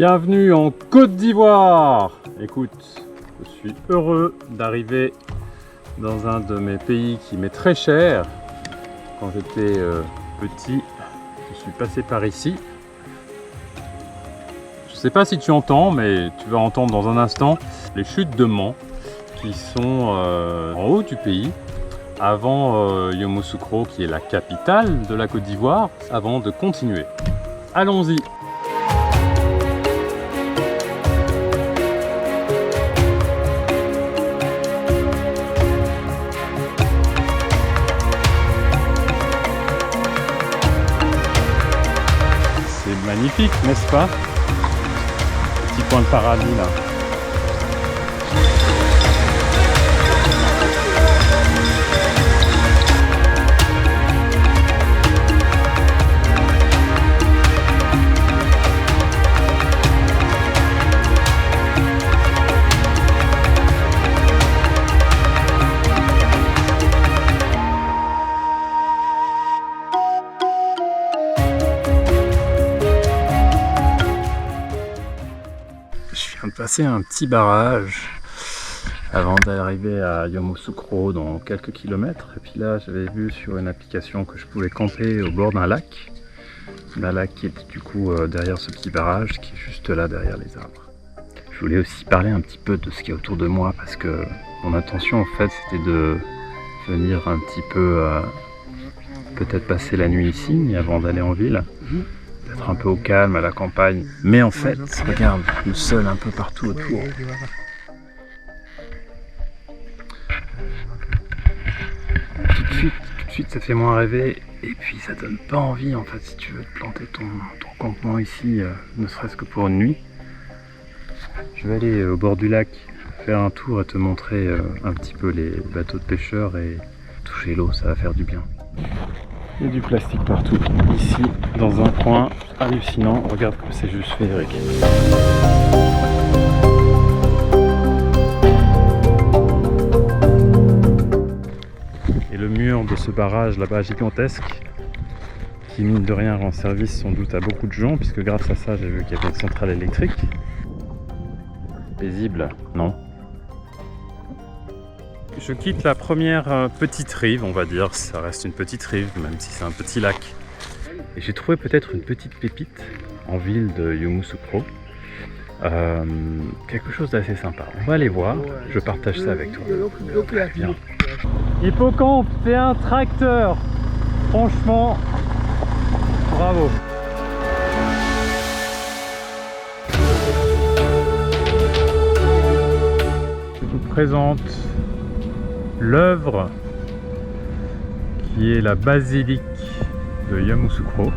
Bienvenue en Côte d'Ivoire. Écoute, je suis heureux d'arriver dans un de mes pays qui m'est très cher. Quand j'étais petit, je suis passé par ici. Je ne sais pas si tu entends, mais tu vas entendre dans un instant les chutes de Mans qui sont en haut du pays, avant Yamoussoukro qui est la capitale de la Côte d'Ivoire, avant de continuer. Allons-y! C'est magnifique, n'est-ce pas? Petit point de paradis là. Je viens de passer un petit barrage avant d'arriver à Yamoussoukro dans quelques kilomètres. Et puis là, j'avais vu sur une application que je pouvais camper au bord d'un lac qui était du coup derrière ce petit barrage qui est juste là derrière les arbres. Je voulais aussi parler un petit peu de ce qu'il y a autour de moi parce que mon intention en fait c'était de venir un petit peu peut-être passer la nuit ici avant d'aller en ville. D'être un peu au calme, à la campagne. Mais en fait, regarde, le sol un peu partout autour. Tout de suite, ça fait moins rêver. Et puis, ça donne pas envie, en fait, si tu veux te planter ton campement ici, ne serait-ce que pour une nuit. Je vais aller au bord du lac, faire un tour et te montrer un petit peu les bateaux de pêcheurs et toucher l'eau, ça va faire du bien. Il y a du plastique partout, ici, dans un coin hallucinant. Regarde comme c'est juste féerique. Et le mur de ce barrage là-bas gigantesque, qui mine de rien rend service sans doute à beaucoup de gens, puisque grâce à ça j'ai vu qu'il y avait une centrale électrique. Paisible, non? Je quitte la première petite rive, on va dire, ça reste une petite rive, même si c'est un petit lac. Et j'ai trouvé peut-être une petite pépite en ville de Yamoussoukro. Quelque chose d'assez sympa. On va aller voir, je partage ça avec toi. Bien. Hippocampe, c'est un tracteur. Franchement, bravo. Je vous présente l'œuvre qui est la basilique de Yamoussoukro.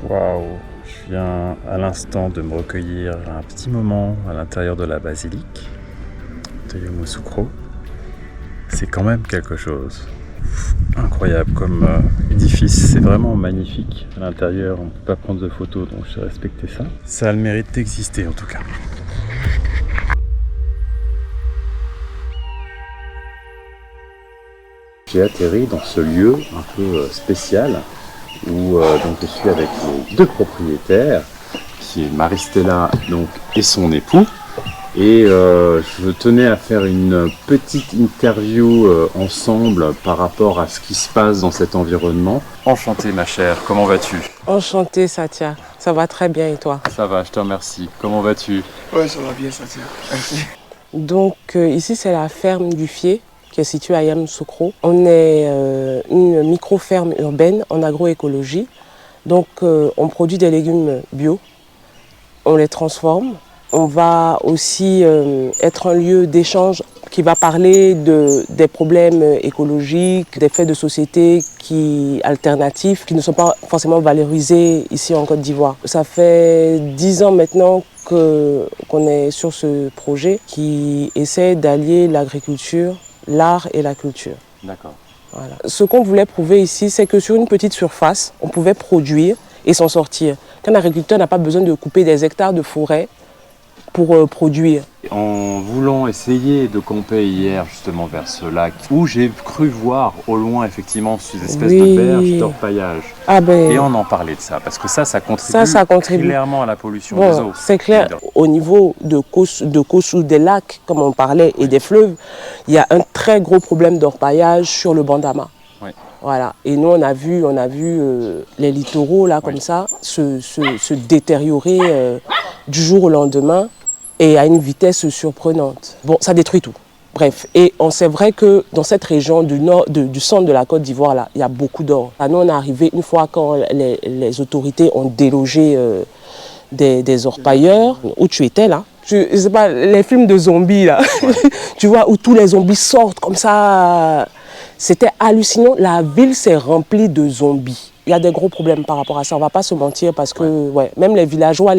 Waouh, je viens à l'instant de me recueillir un petit moment à l'intérieur de la basilique de Yamoussoukro. C'est quand même quelque chose. Incroyable comme édifice, c'est vraiment magnifique à l'intérieur, on ne peut pas prendre de photos donc j'ai respecté ça. Ça a le mérite d'exister en tout cas. J'ai atterri dans ce lieu un peu spécial où donc je suis avec les deux propriétaires qui est Maristella donc, et son époux. Et je tenais à faire une petite interview ensemble par rapport à ce qui se passe dans cet environnement. Enchanté ma chère, comment vas-tu? Enchanté Satya, ça va très bien et toi? Ça va, je te remercie. Comment vas-tu? Oui, ça va bien Satya, merci. Donc ici c'est la ferme du Fier qui est située à Yamoussoukro. On est une micro-ferme urbaine en agroécologie. Donc on produit des légumes bio, on les transforme. On va aussi être un lieu d'échange qui va parler des problèmes écologiques, des faits de société alternatifs qui ne sont pas forcément valorisés ici en Côte d'Ivoire. Ça fait 10 ans maintenant qu'on est sur ce projet qui essaie d'allier l'agriculture, l'art et la culture. D'accord. Voilà. Ce qu'on voulait prouver ici, c'est que sur une petite surface, on pouvait produire et s'en sortir. Qu'un agriculteur n'a pas besoin de couper des hectares de forêt pour produire. En voulant essayer de camper hier justement vers ce lac, où j'ai cru voir au loin effectivement ces espèces de berges d'orpaillage. Ah ben, et on en parlait de ça, parce que ça contribue clairement à la pollution des eaux. C'est clair, au niveau de Kossou, des lacs, comme on parlait, et des fleuves, il y a un très gros problème d'orpaillage sur le Bandama. Oui. Voilà. Et nous, on a vu les littoraux, là, comme ça, se détériorer du jour au lendemain et à une vitesse surprenante. Bon, ça détruit tout. Bref, et c'est vrai que dans cette région du centre de la Côte d'Ivoire, là, il y a beaucoup d'or. Nous, on est arrivé une fois quand les autorités ont délogé des orpailleurs, où tu étais là. Je sais pas, les films de zombies, là, tu vois, où tous les zombies sortent comme ça. C'était hallucinant. La ville s'est remplie de zombies. Il y a des gros problèmes par rapport à ça, on ne va pas se mentir, parce que même les villageois,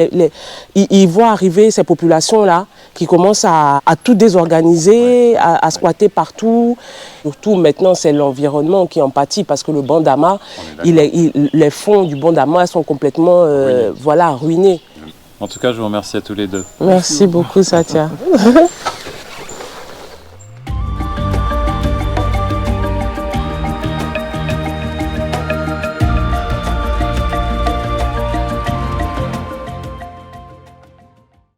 ils voient arriver ces populations-là qui commencent à tout désorganiser, à squatter partout. Surtout maintenant, c'est l'environnement qui en pâtit, parce que le Bandama, les fonds du Bandama sont complètement ruinés. En tout cas, je vous remercie à tous les deux. Merci beaucoup, Satya.